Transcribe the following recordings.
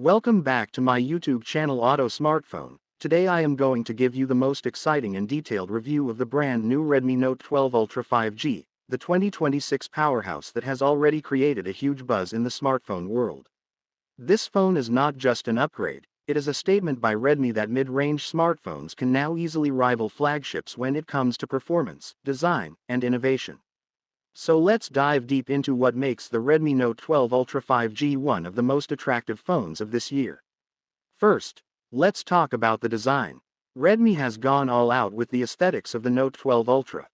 Welcome back to my YouTube channel Auto Smartphone. Today I am going to give you the most exciting and detailed review of the brand new Redmi Note 12 Ultra 5G, the 2026 powerhouse that has already created a huge buzz in the smartphone world. This phone is not just an upgrade, it is a statement by Redmi that mid-range smartphones can now easily rival flagships when it comes to performance, design, and innovation. So let's dive deep into what makes the Redmi Note 12 Ultra 5G one of the most attractive phones of this year. First, let's talk about the design. Redmi has gone all out with the aesthetics of the Note 12 Ultra.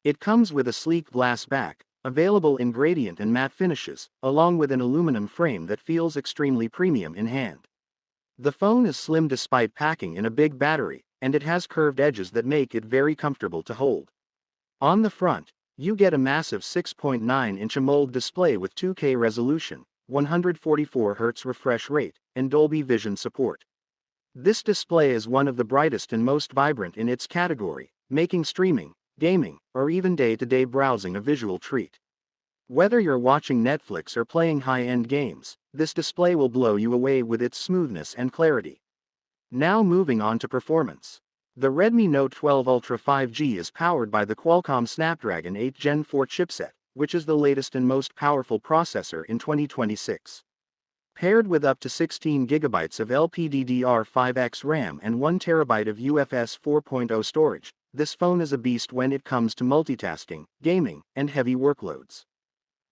It comes with a sleek glass back, available in gradient and matte finishes, along with an aluminum frame that feels extremely premium in hand. The phone is slim despite packing in a big battery, and it has curved edges that make it very comfortable to hold. On the front, you get a massive 6.9-inch AMOLED display with 2K resolution, 144Hz refresh rate, and Dolby Vision support. This display is one of the brightest and most vibrant in its category, making streaming, gaming, or even day-to-day browsing a visual treat. Whether you're watching Netflix or playing high-end games, this display will blow you away with its smoothness and clarity. Now moving on to performance. The Redmi Note 12 Ultra 5G is powered by the Qualcomm Snapdragon 8 Gen 4 chipset, which is the latest and most powerful processor in 2026. Paired with up to 16GB of LPDDR5X RAM and 1TB of UFS 4.0 storage, this phone is a beast when it comes to multitasking, gaming, and heavy workloads.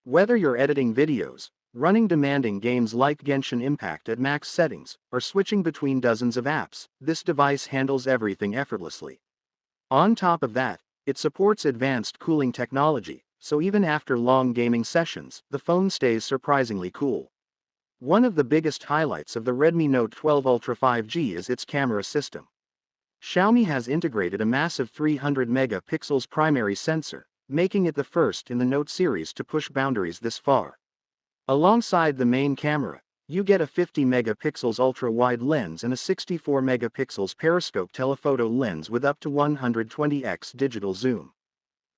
Whether you're editing videos, running demanding games like Genshin Impact at max settings, or switching between dozens of apps, this device handles everything effortlessly. On top of that, it supports advanced cooling technology, so even after long gaming sessions, the phone stays surprisingly cool. One of the biggest highlights of the Redmi Note 12 Ultra 5G is its camera system. Xiaomi has integrated a massive 300 megapixels primary sensor, making it the first in the Note series to push boundaries this far. Alongside the main camera, you get a 50 megapixels ultra-wide lens and a 64 megapixels periscope telephoto lens with up to 120x digital zoom.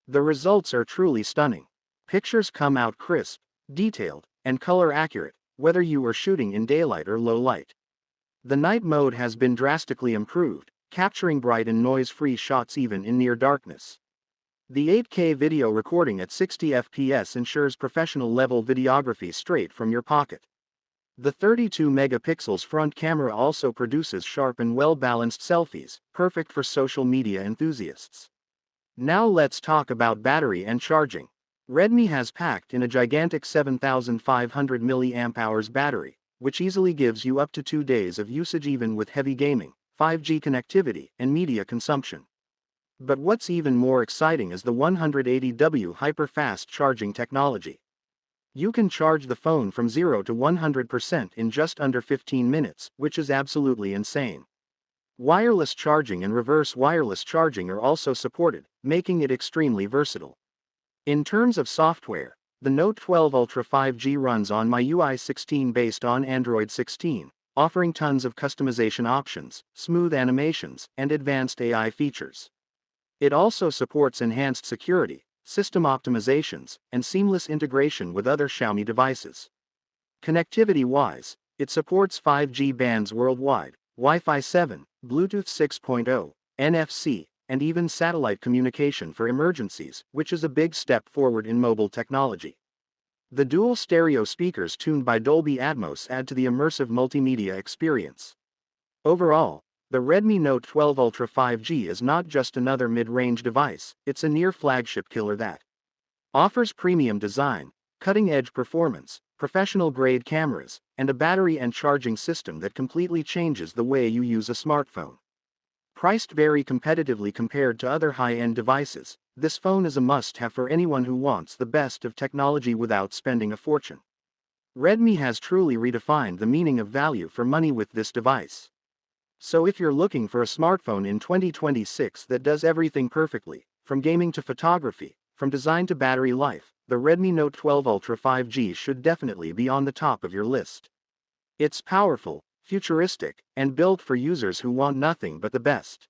The results are truly stunning. Pictures come out crisp, detailed, and color accurate, whether you are shooting in daylight or low light. The night mode has been drastically improved, capturing bright and noise-free shots even in near darkness. The 8K video recording at 60 FPS ensures professional-level videography straight from your pocket. The 32 megapixels front camera also produces sharp and well-balanced selfies, perfect for social media enthusiasts. Now let's talk about battery and charging. Redmi has packed in a gigantic 7500 mAh battery, which easily gives you up to 2 days of usage even with heavy gaming, 5G connectivity, and media consumption. But what's even more exciting is the 180W hyper-fast charging technology. You can charge the phone from 0 to 100% in just under 15 minutes, which is absolutely insane. Wireless charging and reverse wireless charging are also supported, making it extremely versatile. In terms of software, the Note 12 Ultra 5G runs on MIUI 16 based on Android 16, offering tons of customization options, smooth animations, and advanced AI features. It also supports enhanced security, system optimizations, and seamless integration with other Xiaomi devices. Connectivity-wise, it supports 5G bands worldwide, Wi-Fi 7, Bluetooth 6.0, NFC, and even satellite communication for emergencies, which is a big step forward in mobile technology. The dual stereo speakers tuned by Dolby Atmos add to the immersive multimedia experience. Overall, the Redmi Note 12 Ultra 5G is not just another mid-range device, it's a near flagship killer that offers premium design, cutting-edge performance, professional-grade cameras, and a battery and charging system that completely changes the way you use a smartphone. Priced very competitively compared to other high-end devices, this phone is a must-have for anyone who wants the best of technology without spending a fortune. Redmi has truly redefined the meaning of value for money with this device. So if you're looking for a smartphone in 2026 that does everything perfectly, from gaming to photography, from design to battery life, the Redmi Note 12 Ultra 5G should definitely be on the top of your list. It's powerful, futuristic, and built for users who want nothing but the best.